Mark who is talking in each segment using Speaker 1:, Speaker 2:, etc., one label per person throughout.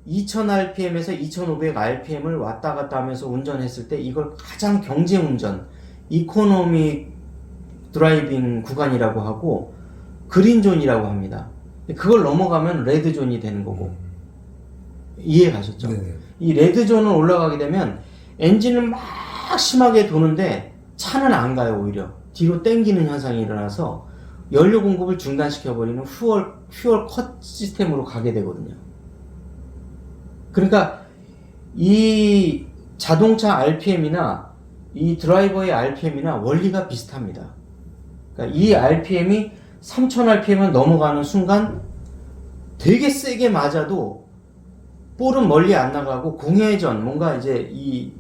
Speaker 1: 2000rpm에서 2500rpm을 왔다 갔다 하면서 운전했을 때 이걸 가장 경제 운전, 이코노미 드라이빙 구간이라고 하고 그린존이라고 합니다. 그걸 넘어가면 레드존이 되는 거고. 이해 가셨죠?
Speaker 2: 네네.
Speaker 1: 이 레드존을 올라가게 되면 엔진은 막 심하게 도는데 차는 안 가요. 오히려 뒤로 땡기는 현상이 일어나서 연료 공급을 중단시켜버리는 퓨얼 컷 시스템으로 가게 되거든요. 그러니까 이 자동차 RPM이나 이 드라이버의 RPM이나 원리가 비슷합니다. 그러니까 이 RPM이 3000rpm을 넘어가는 순간 되게 세게 맞아도 볼은 멀리 안 나가고 공회전, 뭔가 이제 이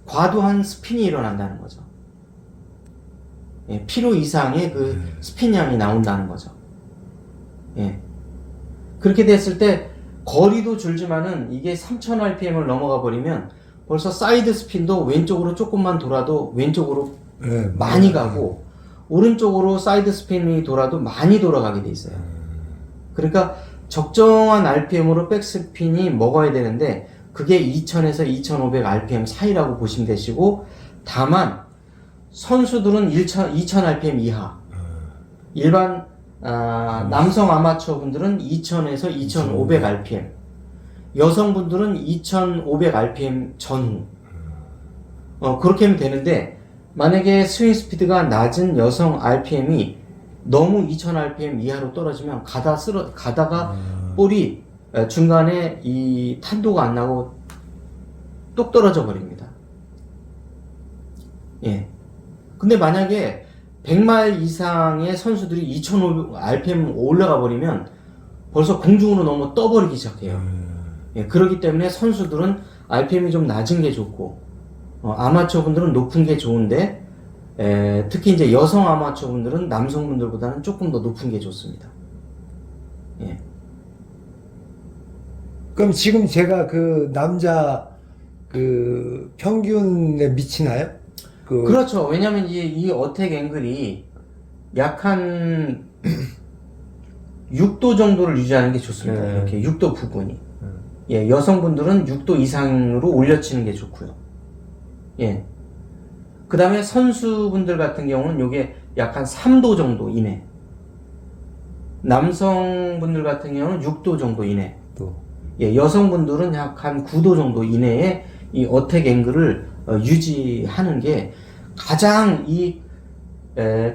Speaker 1: 과도한 스핀이 일어난다는 거죠. 예, 필요 이상의 그 스핀량이 나온다는 거죠. 예. 그렇게 됐을 때 거리도 줄지만은 이게 3000rpm을 넘어가 버리면 벌써 사이드 스핀도 왼쪽으로 조금만 돌아도 왼쪽으로
Speaker 2: 네,
Speaker 1: 많이 가고 오른쪽으로 사이드 스핀이 돌아도 많이 돌아가게 돼 있어요. 그러니까 적정한 RPM으로 백스핀이 먹어야 되는데 그게 2000에서 2500rpm 사이라고 보시면 되시고, 다만 선수들은 2000rpm 이하, 일반 남성 아마추어 분들은 2000에서 2500rpm, 여성분들은 2500rpm 전후 그렇게 하면 되는데, 만약에 스윙 스피드가 낮은 여성 RPM이 너무 2000rpm 이하로 떨어지면 가다가 볼이 중간에 이 탄도가 안 나고 똑 떨어져 버립니다. 예. 근데 만약에 100마일 이상의 선수들이 2500rpm 올라가 버리면 벌써 공중으로 너무 떠버리기 시작해요. 예. 그렇기 때문에 선수들은 RPM이 좀 낮은 게 좋고, 아마추어 분들은 높은 게 좋은데, 특히 이제 여성 아마추어 분들은 남성분들보다는 조금 더 높은 게 좋습니다. 예.
Speaker 2: 그럼 지금 제가 그 남자 그 평균에 미치나요?
Speaker 1: 그렇죠. 왜냐면 이 어택 앵글이 약 한 6도 정도를 유지하는 게 좋습니다. 이렇게 6도 부분이. 예, 여성분들은 6도 이상으로 올려치는 게 좋고요. 예. 그 다음에 선수분들 같은 경우는 요게 약 한 3도 정도 이내. 남성분들 같은 경우는 6도 정도 이내.
Speaker 2: 또.
Speaker 1: 예, 여성분들은 약 한 9도 정도 이내에 이 어택 앵글을 유지하는 게 가장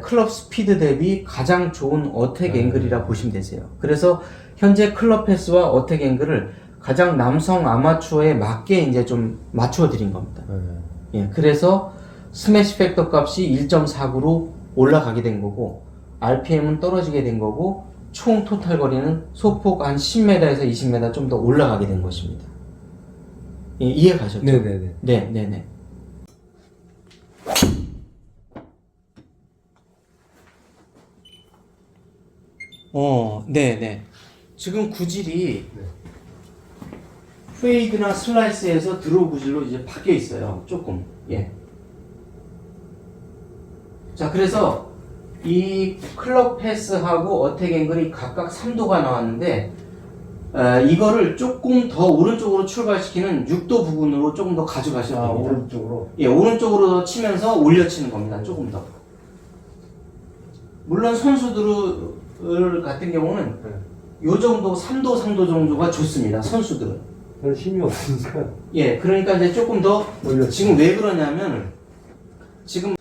Speaker 1: 클럽 스피드 대비 가장 좋은 어택 앵글이라 보시면 되세요. 그래서 현재 클럽 패스와 어택 앵글을 가장 남성 아마추어에 맞게 이제 좀 맞춰 드린 겁니다. 예, 그래서 스매시 팩터 값이 1.49로 올라가게 된 거고, RPM은 떨어지게 된 거고, 총 토탈 거리는 소폭 한 10m에서 20m 좀 더 올라가게 된 것입니다. 예, 이해 가셨죠?
Speaker 2: 네네네.
Speaker 1: 네네네. 네네. 지금 구질이 페이드나 슬라이스에서 드로우 구질로 이제 바뀌어 있어요. 조금. 예. 자, 그래서 이 클럽 패스하고 어택 앵글이 각각 3도가 나왔는데, 이거를 조금 더 오른쪽으로 출발시키는 6도 부분으로 조금 더 가져가셔야 됩니다.
Speaker 2: 오른쪽으로?
Speaker 1: 예, 오른쪽으로 치면서 올려치는 겁니다. 조금 더. 물론 선수들 같은 경우는 요 정도, 3도 정도가 좋습니다. 선수들은.
Speaker 2: 별 힘이 없으니까.
Speaker 1: 예, 그러니까 이제 조금 더,
Speaker 2: 올려치고.
Speaker 1: 지금 왜 그러냐면, 지금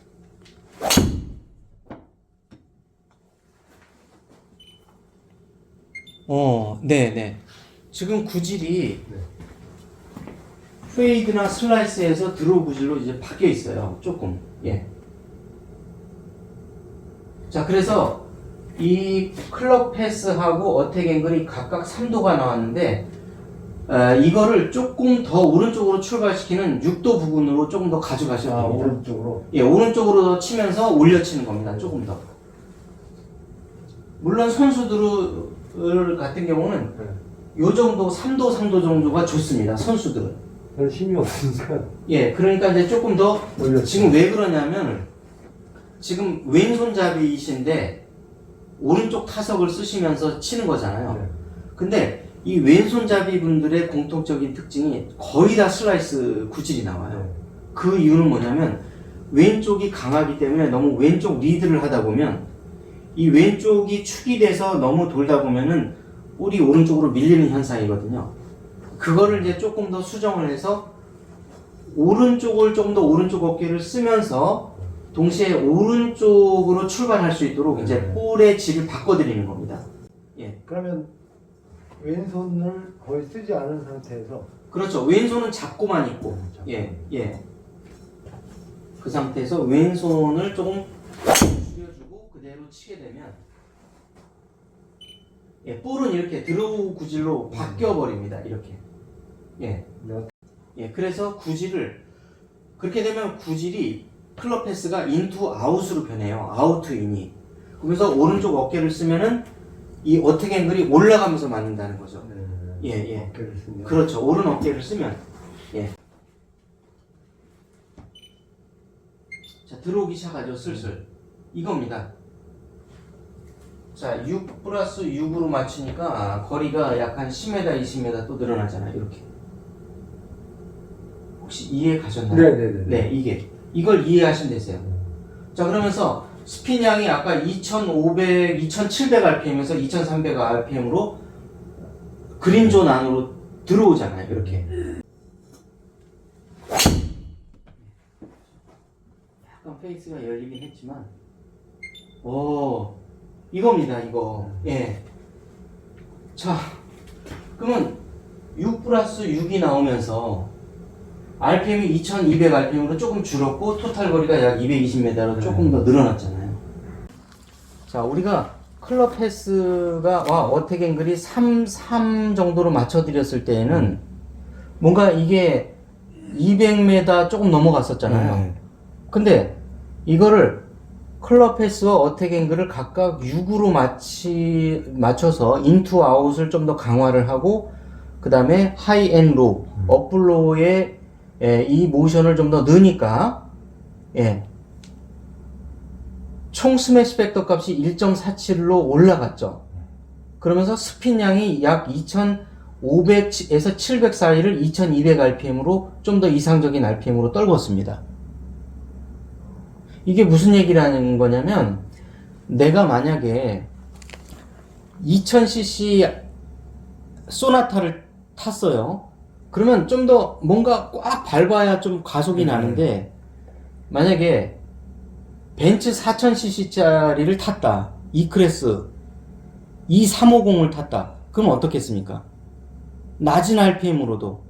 Speaker 1: 네네. 지금 구질이 페이드나 슬라이스에서 드로우 구질로 이제 바뀌어 있어요. 조금. 예. 자, 그래서 이 클럽 패스하고 어택 앵글이 각각 3도가 나왔는데, 이거를 조금 더 오른쪽으로 출발시키는 6도 부분으로 조금 더 가져가셔야 됩니다.
Speaker 2: 오른쪽으로?
Speaker 1: 예, 오른쪽으로 치면서 올려치는 겁니다. 조금 더. 물론 선수들 같은 경우는 요 정도, 3도 정도가 좋습니다. 선수들은.
Speaker 2: 별 힘이 없으니까.
Speaker 1: 예, 그러니까 이제 조금 더,
Speaker 2: 올려치고.
Speaker 1: 지금 왜 그러냐면, 지금 왼손잡이이신데, 오른쪽 타석을 쓰시면서 치는 거잖아요.
Speaker 2: 네.
Speaker 1: 근데, 이 왼손잡이 분들의 공통적인 특징이 거의 다 슬라이스 구질이 나와요. 그 이유는 뭐냐면 왼쪽이 강하기 때문에 너무 왼쪽 리드를 하다 보면 이 왼쪽이 축이 돼서 너무 돌다 보면은 볼이 오른쪽으로 밀리는 현상이거든요. 그거를 이제 조금 더 수정을 해서 오른쪽을 좀 더 오른쪽 어깨를 쓰면서 동시에 오른쪽으로 출발할 수 있도록 이제 볼의 질을 바꿔드리는 겁니다. 예.
Speaker 2: 그러면 왼손을 거의 쓰지 않은 상태에서
Speaker 1: 그렇죠. 왼손은 잡고만 있고, 예, 예. 그 상태에서 왼손을 조금 줄여주고 그대로 치게 되면, 예, 볼은 이렇게 드로우 구질로 바뀌어 버립니다. 이렇게, 예, 예. 그래서 구질을 그렇게 되면 구질이 클럽 패스가 인투 아웃으로 변해요. 아웃 투 인이. 그래서 오른쪽 어깨를 쓰면은 이 어택 앵글이 올라가면서 맞는다는 거죠. 예, 예.
Speaker 2: 어깨를 쓰면
Speaker 1: 그렇죠. 오른 어깨를 쓰면. 예. 자, 들어오기 시작하죠. 슬슬. 이겁니다. 자, 6 플러스 6으로 맞추니까 거리가 약 한 10m, 20m 또 늘어나잖아요. 이렇게. 혹시 이해 가셨나요?
Speaker 2: 네네네.
Speaker 1: 네, 이걸 이해하시면 되세요. 자, 그러면서 스핀 양이 아까 2500, 2700 RPM에서 2300 RPM으로 그린존 안으로 들어오잖아요. 이렇게. 약간 페이스가 열리긴 했지만, 오, 이겁니다, 이거. 예. 자, 그러면 6 플러스 6이 나오면서 RPM이 2200 RPM으로 조금 줄었고 토탈 거리가 약 220m로 조금 더 늘어났잖아요. 자, 우리가 클럽 패스가 어택 앵글이 3 정도로 맞춰드렸을 때에는 뭔가 이게 200m 조금 넘어갔었잖아요. 근데 이거를 클럽 패스와 어택 앵글을 각각 6으로 맞춰서 인투 아웃을 좀 더 강화를 하고 그 다음에 하이 앤 로우, 업블로우의 이 모션을 좀 더 넣으니까 총 스매시 팩터 값이 1.47로 올라갔죠. 그러면서 스핀 양이 약 2500에서 700 사이를 2200 RPM으로 좀 더 이상적인 RPM으로 떨궜습니다. 이게 무슨 얘기라는 거냐면 내가 만약에 2000cc 소나타를 탔어요. 그러면 좀 더 뭔가 꽉 밟아야 좀 가속이 나는데 만약에 벤츠 4000cc짜리를 탔다. E클래스 E350을 탔다. 그럼 어떻겠습니까? 낮은 RPM으로도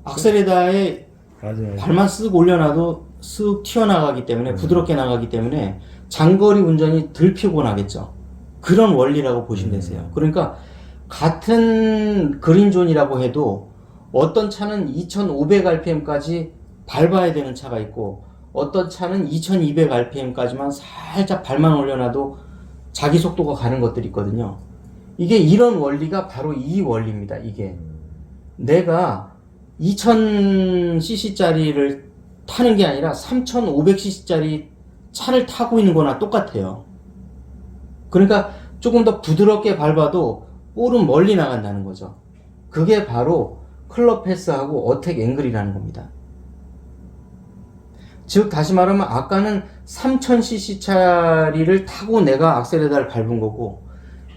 Speaker 1: 악셀에다에
Speaker 2: 맞아요.
Speaker 1: 발만 쓱 올려놔도 쓱 튀어나가기 때문에 부드럽게 나가기 때문에 장거리 운전이 덜 피곤하겠죠. 그런 원리라고 보시면 되세요. 그러니까 같은 그린존이라고 해도 어떤 차는 2500 RPM까지 밟아야 되는 차가 있고 어떤 차는 2200 RPM까지만 살짝 발만 올려놔도 자기 속도가 가는 것들이 있거든요. 이게 이런 원리가 바로 이 원리입니다. 이게 내가 2000cc짜리를 타는 게 아니라 3500cc짜리 차를 타고 있는 거나 똑같아요. 그러니까 조금 더 부드럽게 밟아도 볼은 멀리 나간다는 거죠. 그게 바로 클럽 패스하고 어택 앵글이라는 겁니다. 즉 다시 말하면 아까는 3000cc짜리를 타고 내가 악셀에다를 밟은 거고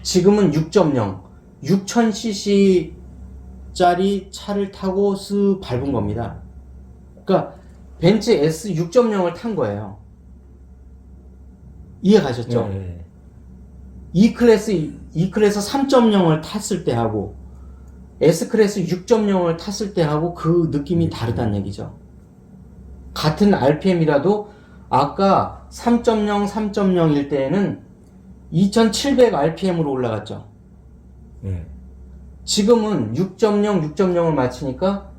Speaker 1: 지금은 6.0 6000cc짜리 차를 타고 쓱 밟은 겁니다. 그러니까 벤츠 S 6.0을 탄 거예요. 이해 가셨죠?
Speaker 2: 네.
Speaker 1: E클래스 3.0을 탔을 때 하고 S클래스 6.0을 탔을 때 하고 그 느낌이 다르다는 얘기죠. 같은 RPM이라도 아까 3.0, 3.0일 때에는 2700 RPM으로 올라갔죠. 지금은 6.0, 6.0을 맞추니까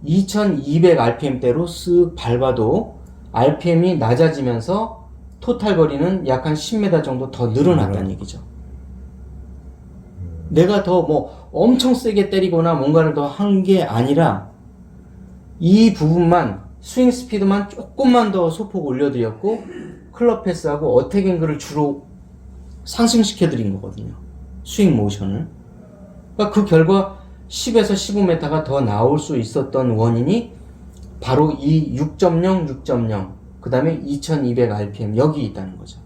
Speaker 1: 2200 RPM대로 쓱 밟아도 RPM이 낮아지면서 토탈 거리는 약 한 10m 정도 더 늘어났다는 얘기죠. 내가 더 뭐 엄청 세게 때리거나 뭔가를 더 한 게 아니라 이 부분만 스윙 스피드만 조금만 더 소폭 올려드렸고 클럽 패스하고 어택 앵글을 주로 상승시켜 드린 거거든요. 스윙 모션을. 그러니까 그 결과 10에서 15m가 더 나올 수 있었던 원인이 바로 이 6.0, 6.0, 그 다음에 2200rpm 여기 있다는 거죠.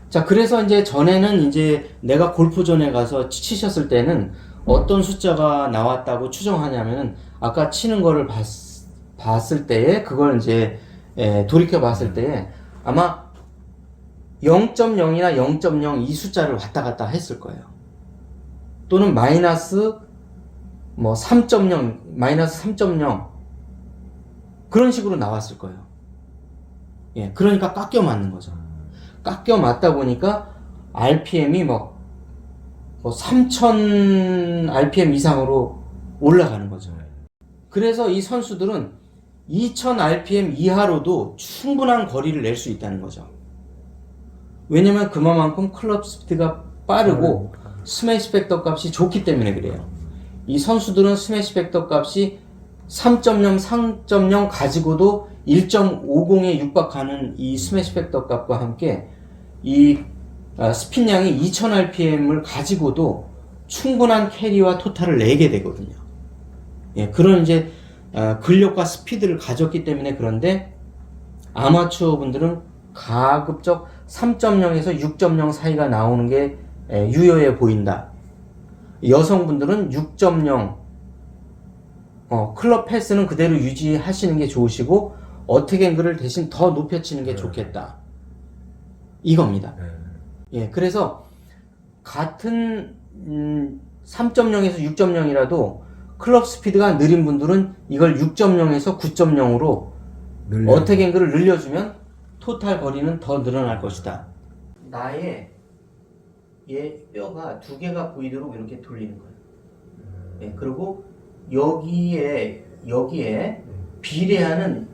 Speaker 1: 자, 그래서 이제 전에는 이제 내가 골프존에 가서 치셨을 때는 어떤 숫자가 나왔다고 추정하냐면은 아까 치는 거를 봤을 때에 그걸 이제 돌이켜 봤을 때에 아마 0.0이나 0.0 이 숫자를 왔다 갔다 했을 거예요. 또는 마이너스 뭐 3.0, 마이너스 3.0 그런 식으로 나왔을 거예요. 예, 그러니까 깎여 맞는 거죠. 깎여 맞다 보니까 RPM이 뭐 3000 RPM 이상으로 올라가는 거죠. 그래서 이 선수들은 2000 RPM 이하로도 충분한 거리를 낼 수 있다는 거죠. 왜냐면 그만큼 클럽 스피드가 빠르고 스매시 팩터 값이 좋기 때문에 그래요. 이 선수들은 스매시 팩터 값이 3.0, 3.0 가지고도 1.50에 육박하는 이 스매시 팩터 값과 함께 이 스핀량이 2000rpm을 가지고도 충분한 캐리와 토탈을 내게 되거든요. 예, 그런 이제 근력과 스피드를 가졌기 때문에 그런데 아마추어 분들은 가급적 3.0에서 6.0 사이가 나오는 게 유효해 보인다. 여성분들은 6.0 클럽 패스는 그대로 유지하시는 게 좋으시고 어택 앵글을 대신 더 높여치는 게 좋겠다. 이겁니다. 예, 그래서 같은 3.0에서 6.0이라도 클럽 스피드가 느린 분들은 이걸 6.0에서 9.0으로 어택 앵글을 늘려주면 토탈 거리는 더 늘어날 것이다. 나의 얘 뼈가 두 개가 보이도록 이렇게 돌리는 거예요. 예, 그리고 여기에 비례하는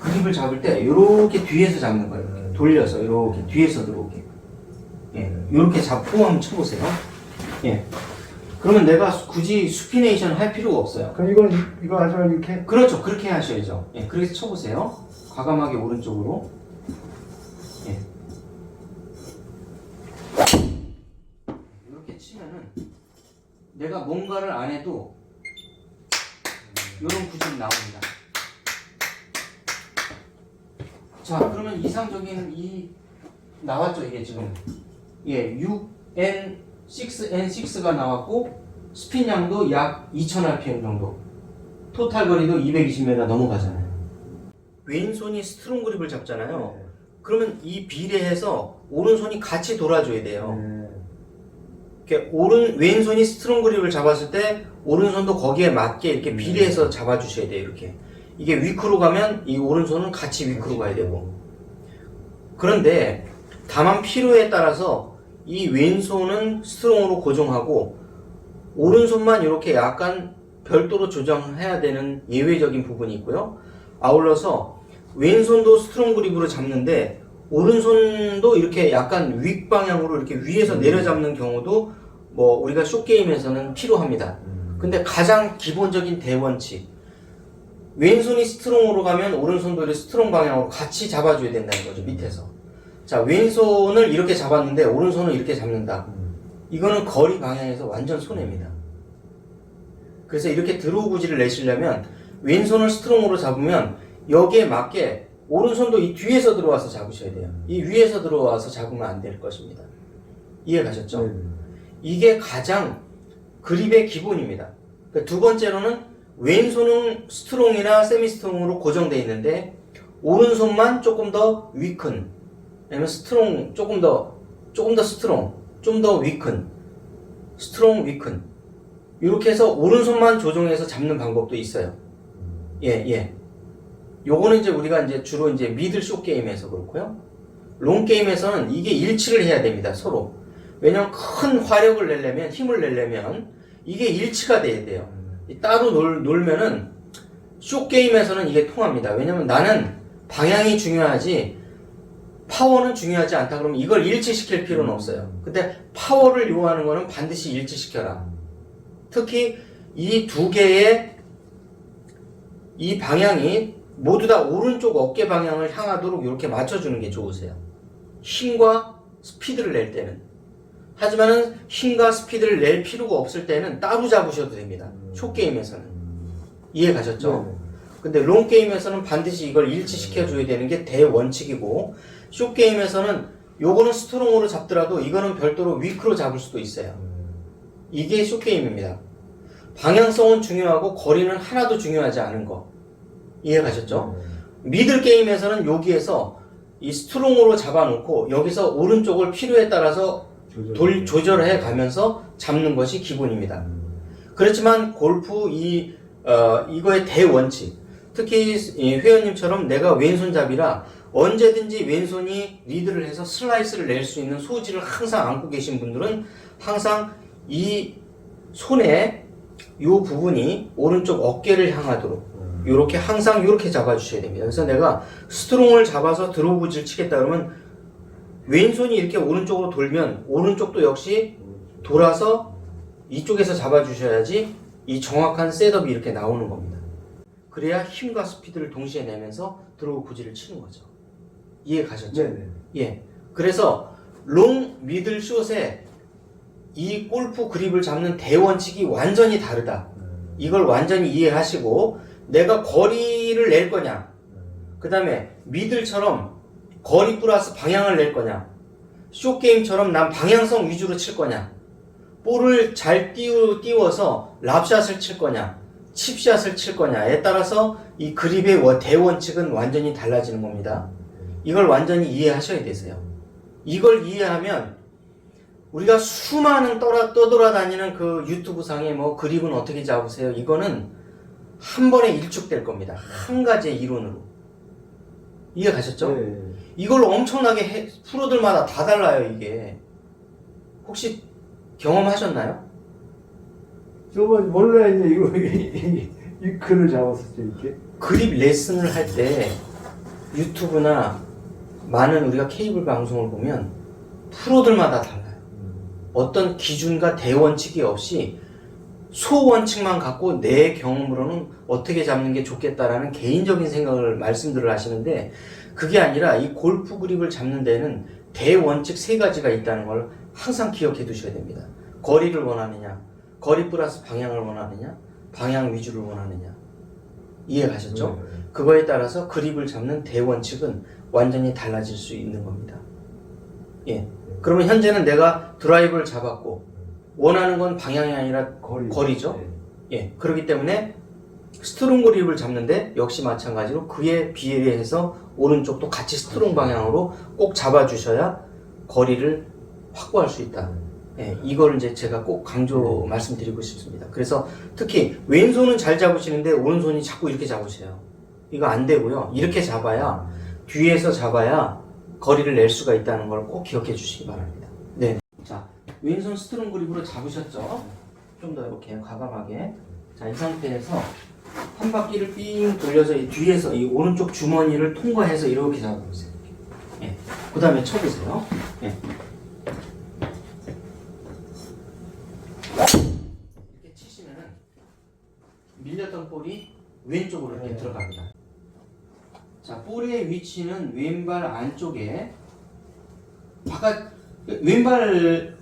Speaker 1: 그립을 잡을 때 이렇게 뒤에서 잡는 거예요. 이렇게 돌려서 이렇게 뒤에서 들어오게. 예, 이렇게 잡고 한번 쳐보세요. 예. 그러면 내가 굳이 수피네이션 할 필요가 없어요.
Speaker 2: 그럼 이거 하지 말고 이렇게?
Speaker 1: 그렇죠. 그렇게 하셔야죠. 예, 그렇게 쳐보세요. 과감하게 오른쪽으로. 예. 이렇게 치면은 내가 뭔가를 안 해도 이런 구질이 나옵니다. 자, 그러면 이상적인 나왔죠, 이게 지금. 예, 6N, 6N6가 나왔고, 스핀량도 약 2000rpm 정도. 토탈 거리도 220m 넘어가잖아요. 왼손이 스트롱 그립을 잡잖아요. 그러면 이 비례해서 오른손이 같이 돌아줘야 돼요. 이렇게 왼손이 스트롱 그립을 잡았을 때, 오른손도 거기에 맞게 이렇게 비례해서 잡아주셔야 돼요, 이렇게. 이게 위크로 가면 이 오른손은 같이 위크로 가야 되고. 그런데 다만 필요에 따라서 이 왼손은 스트롱으로 고정하고 오른손만 이렇게 약간 별도로 조정해야 되는 예외적인 부분이 있고요. 아울러서 왼손도 스트롱 그립으로 잡는데 오른손도 이렇게 약간 윗 방향으로 이렇게 위에서 내려잡는 경우도 뭐 우리가 숏게임에서는 필요합니다. 근데 가장 기본적인 대원칙, 왼손이 스트롱으로 가면 오른손도 이렇게 스트롱 방향으로 같이 잡아줘야 된다는 거죠, 밑에서. 자, 왼손을 이렇게 잡았는데 오른손을 이렇게 잡는다. 이거는 거리 방향에서 완전 손해입니다. 그래서 이렇게 드로우 구질을 내시려면 왼손을 스트롱으로 잡으면 여기에 맞게 오른손도 이 뒤에서 들어와서 잡으셔야 돼요. 이 위에서 들어와서 잡으면 안 될 것입니다. 이해 가셨죠? 이게 가장 그립의 기본입니다. 그러니까 두 번째로는 왼손은 스트롱이나 세미 스트롱으로 고정되어 있는데 오른손만 조금 더 위큰, 아니면 스트롱 조금 더 스트롱, 좀 더 위큰, 스트롱 위큰 이렇게 해서 오른손만 조정해서 잡는 방법도 있어요. 예. 요거는 이제 우리가 이제 주로 이제 미들 숏 게임에서 그렇고요. 롱 게임에서는 이게 일치를 해야 됩니다, 서로. 왜냐면 큰 화력을 내려면, 힘을 내려면 이게 일치가 돼야 돼요. 따로 놀면은 숏게임에서는 이게 통합니다. 왜냐면 나는 방향이 중요하지 파워는 중요하지 않다 그러면 이걸 일치시킬 필요는 없어요. 근데 파워를 요구하는 거는 반드시 일치시켜라. 특히 이 두 개의 이 방향이 모두 다 오른쪽 어깨 방향을 향하도록 이렇게 맞춰주는 게 좋으세요. 힘과 스피드를 낼 때는. 하지만은 힘과 스피드를 낼 필요가 없을 때는 따로 잡으셔도 됩니다. 숏게임에서는. 이해 가셨죠?
Speaker 2: 네.
Speaker 1: 근데 롱게임에서는 반드시 이걸 일치시켜줘야 되는 게 대원칙이고, 숏게임에서는 요거는 스트롱으로 잡더라도 이거는 별도로 위크로 잡을 수도 있어요. 이게 숏게임입니다. 방향성은 중요하고 거리는 하나도 중요하지 않은 거. 이해 가셨죠? 미들 게임에서는 여기에서 이 스트롱으로 잡아놓고 여기서 오른쪽을 필요에 따라서 조절해 가면서 잡는 것이 기본입니다. 그렇지만 골프 이거의 대원칙, 특히 이 회원님처럼 내가 왼손잡이라 언제든지 왼손이 리드를 해서 슬라이스를 낼 수 있는 소질을 항상 안고 계신 분들은 항상 이 손에 이 부분이 오른쪽 어깨를 향하도록 이렇게 항상 이렇게 잡아주셔야 됩니다. 그래서 내가 스트롱을 잡아서 드로우질 치겠다 그러면 왼손이 이렇게 오른쪽으로 돌면 오른쪽도 역시 돌아서 이쪽에서 잡아주셔야지 이 정확한 셋업이 이렇게 나오는 겁니다. 그래야 힘과 스피드를 동시에 내면서 드로우 구질을 치는 거죠. 이해 가셨죠?
Speaker 2: 네네.
Speaker 1: 예. 그래서 롱, 미들, 숏에 이 골프 그립을 잡는 대원칙이 완전히 다르다. 이걸 완전히 이해하시고 내가 거리를 낼 거냐, 그 다음에 미들처럼 거리 플러스 방향을 낼 거냐, 숏게임처럼 난 방향성 위주로 칠 거냐, 볼을 잘 띄워서 랍샷을 칠 거냐, 칩샷을 칠 거냐에 따라서 이 그립의 대원칙은 완전히 달라지는 겁니다. 이걸 완전히 이해하셔야 되세요. 이걸 이해하면 우리가 수많은 떠돌아다니는 그 유튜브 상에 뭐 그립은 어떻게 잡으세요? 이거는 한 번에 일축될 겁니다. 한 가지의 이론으로. 이해 가셨죠?
Speaker 2: 네.
Speaker 1: 이걸 엄청나게 프로들마다 다 달라요, 이게. 혹시 경험하셨나요?
Speaker 2: 저번 몰라요. 이제 이거 이 글을 잡았었죠 이렇게.
Speaker 1: 그립 레슨을 할 때 유튜브나 많은 우리가 케이블 방송을 보면 프로들마다 달라요. 어떤 기준과 대원칙이 없이 소원칙만 갖고 내 경험으로는 어떻게 잡는 게 좋겠다라는 개인적인 생각을 말씀들을 하시는데, 그게 아니라 이 골프 그립을 잡는 데는 대원칙 3가지가 있다는 걸 항상 기억해 두셔야 됩니다. 거리를 원하느냐, 거리 플러스 방향을 원하느냐, 방향 위주를 원하느냐. 이해 가셨죠? 그거에 따라서 그립을 잡는 대원칙은 완전히 달라질 수 있는 겁니다. 예. 그러면 현재는 내가 드라이브를 잡았고 원하는 건 방향이 아니라 거리죠.
Speaker 2: 네.
Speaker 1: 예. 그렇기 때문에 스트롱 그립을 잡는데 역시 마찬가지로 그에 비례해서 오른쪽도 같이 스트롱 방향으로 꼭 잡아주셔야 거리를 확보할 수 있다. 예, 이걸 이제 제가 꼭 강조 말씀드리고 싶습니다. 그래서 특히 왼손은 잘 잡으시는데 오른손이 자꾸 이렇게 잡으세요. 이거 안 되고요. 이렇게 잡아야, 뒤에서 잡아야 거리를 낼 수가 있다는 걸 꼭 기억해 주시기 바랍니다. 네. 자, 왼손 스트롱 그립으로 잡으셨죠? 좀 더 이렇게 과감하게. 자, 이 상태에서 한 바퀴를 삥 돌려서 이 뒤에서 이 오른쪽 주머니를 통과해서 이렇게 잡아보세요. 예. 그 다음에 쳐보세요. 예. 이렇게 치시면은 밀렸던 볼이 왼쪽으로 이렇게 들어갑니다. 자, 볼의 위치는 왼발 안쪽에, 왼발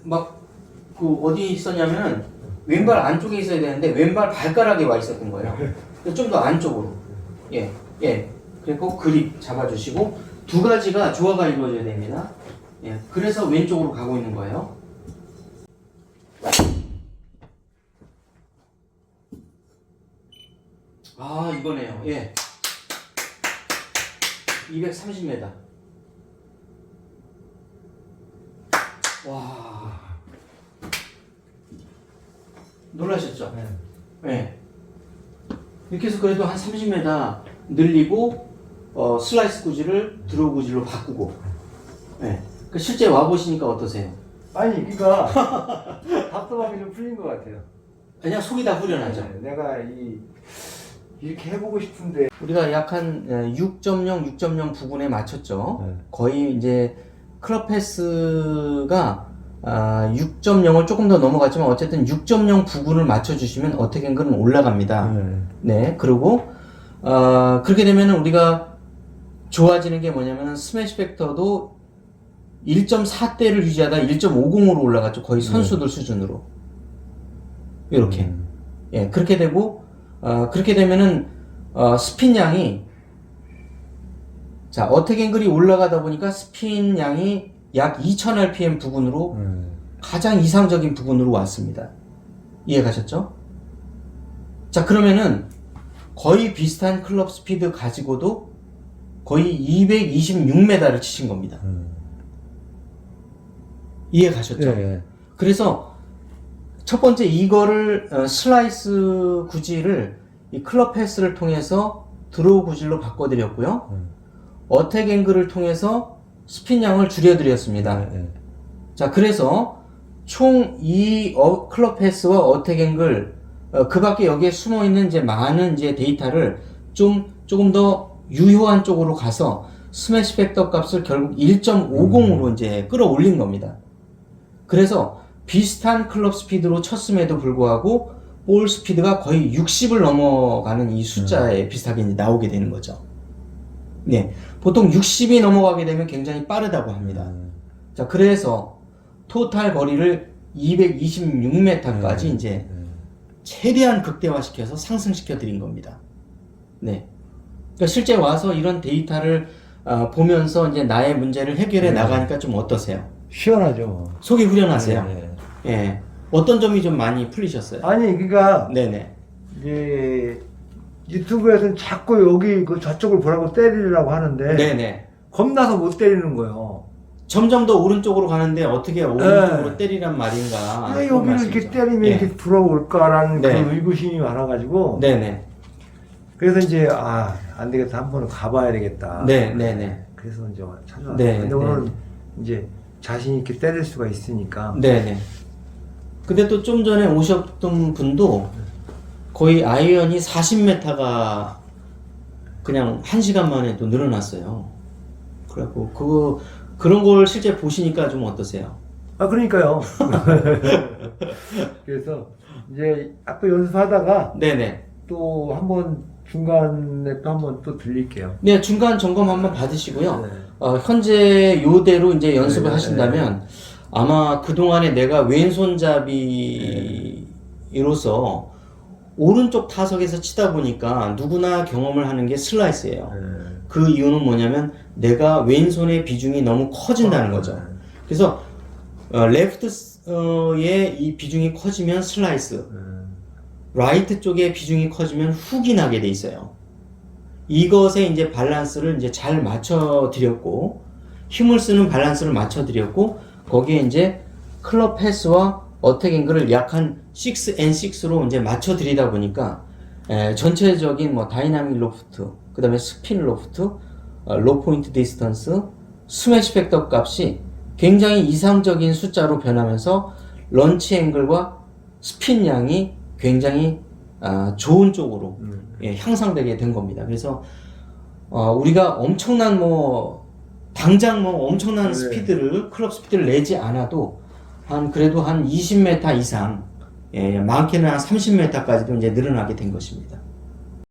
Speaker 1: 그 어디 있었냐면은 왼발 안쪽에 있어야 되는데 왼발 발가락에 와 있었던 거예요. 좀 더 안쪽으로. 예, 예. 그리고 그립 잡아주시고 2가지가 조화가 이루어져야 됩니다. 예. 그래서 왼쪽으로 가고 있는 거예요. 아, 이거네요. 예. 230m. 와. 놀라셨죠?
Speaker 2: 네.
Speaker 1: 네. 이렇게 해서 그래도 한 30m 늘리고, 슬라이스 구질을 드로우 구질로 바꾸고. 네. 그 실제 와보시니까 어떠세요?
Speaker 2: 아니 그러니까 답답함이 좀 풀린 것 같아요.
Speaker 1: 그냥 속이 다 후련하죠?
Speaker 2: 네, 내가 이렇게 해보고 싶은데
Speaker 1: 우리가 약 한 6.0, 6.0 부근에 맞췄죠.
Speaker 2: 네.
Speaker 1: 거의 이제 클럽 패스가 6.0을 조금 더 넘어갔지만 어쨌든 6.0 부근을 맞춰주시면 어떻게든 올라갑니다. 네, 그리고 그렇게 되면 우리가 좋아지는 게 뭐냐면 스매시 팩터도 1.4대를 유지하다 1.50으로 올라갔죠. 거의 선수들 수준으로. 이렇게. 예, 그렇게 되고, 그렇게 되면은, 스핀 양이, 자, 어택 앵글이 올라가다 보니까 스핀 양이 약 2000rpm 부근으로 가장 이상적인 부근으로 왔습니다. 이해 가셨죠? 자, 그러면은 거의 비슷한 클럽 스피드 가지고도 거의 226m를 치신 겁니다. 이해 가셨죠?
Speaker 2: 예.
Speaker 1: 그래서 첫 번째 이거를 슬라이스 구질을 이 클럽 패스를 통해서 드로우 구질로 바꿔드렸고요. 어택 앵글을 통해서 스핀 양을 줄여드렸습니다. 자, 그래서 총 이 클럽 패스와 어택 앵글 그 밖에 여기에 숨어 있는 이제 많은 이제 데이터를 조금 더 유효한 쪽으로 가서 스매시 팩터 값을 결국 1.50으로 이제 끌어올린 겁니다. 그래서 비슷한 클럽 스피드로 쳤음에도 불구하고 볼 스피드가 거의 60을 넘어가는 이 숫자에 비슷하게 이제 나오게 되는 거죠. 네, 보통 60이 넘어가게 되면 굉장히 빠르다고 합니다. 자, 그래서 토탈 거리를 226m까지 이제 최대한 극대화시켜서 상승시켜 드린 겁니다. 네. 그러니까 실제 와서 이런 데이터를 보면서 이제 나의 문제를 해결해 나가니까 좀 어떠세요?
Speaker 2: 시원하죠.
Speaker 1: 속이 후련하세요? 예. 어떤 점이 좀 많이 풀리셨어요?
Speaker 2: 아니, 그러니까
Speaker 1: 네네.
Speaker 2: 이제 유튜브에서는 자꾸 여기 그 저쪽을 보라고 때리려고 하는데
Speaker 1: 네네.
Speaker 2: 겁나서 못 때리는 거예요.
Speaker 1: 점점 더 오른쪽으로 가는데 어떻게 오른쪽으로 때리란 말인가?
Speaker 2: 왜
Speaker 1: 그런
Speaker 2: 여기를 이렇게
Speaker 1: 말씀이죠.
Speaker 2: 때리면
Speaker 1: 예.
Speaker 2: 이렇게 들어올까라는
Speaker 1: 네.
Speaker 2: 그 의구심이 많아가지고
Speaker 1: 네네.
Speaker 2: 그래서 이제 안 되겠다, 한번 가봐야 되겠다.
Speaker 1: 네네네.
Speaker 2: 그래서 이제 찾아왔어요.
Speaker 1: 네,
Speaker 2: 근데
Speaker 1: 네.
Speaker 2: 오늘 이제 자신 있게 때릴 수가 있으니까.
Speaker 1: 네네. 근데 또 좀 전에 오셨던 분도 거의 아이언이 40m가 그냥 1시간 만에 또 늘어났어요. 그래갖고 그런 걸 실제 보시니까 좀 어떠세요?
Speaker 2: 그러니까요. 그래서 이제 아까 연습하다가
Speaker 1: 네네.
Speaker 2: 또 한번 중간에 또 한번 또 들릴게요.
Speaker 1: 네, 중간 점검 한번 받으시고요.
Speaker 2: 네.
Speaker 1: 현재 요대로 이제 연습을
Speaker 2: 네,
Speaker 1: 하신다면 아마 그동안에 내가 왼손잡이로서 오른쪽 타석에서 치다 보니까 누구나 경험을 하는 게 슬라이스예요. 그 이유는 뭐냐면 내가 왼손의 비중이 너무 커진다는 거죠. 그래서 레프트의 이 비중이 커지면 슬라이스, 라이트 쪽의 비중이 커지면 훅이 나게 돼 있어요. 이것에 이제 밸런스를 이제 잘 맞춰 드렸고, 힘을 쓰는 밸런스를 맞춰 드렸고, 거기에 이제 클럽 패스와 어택 앵글을 약 한 6&6로 이제 맞춰 드리다 보니까 전체적인 뭐 다이나믹 로프트, 그 다음에 스핀 로프트, 로 포인트 디스턴스, 스매시 팩터 값이 굉장히 이상적인 숫자로 변하면서 런치 앵글과 스핀 양이 굉장히 좋은 쪽으로 향상되게 된 겁니다. 그래서 우리가 엄청난 당장 엄청난 스피드를 클럽 스피드를 내지 않아도 그래도 한 20m 이상, 많게는 한 30m까지도 이제 늘어나게 된 것입니다.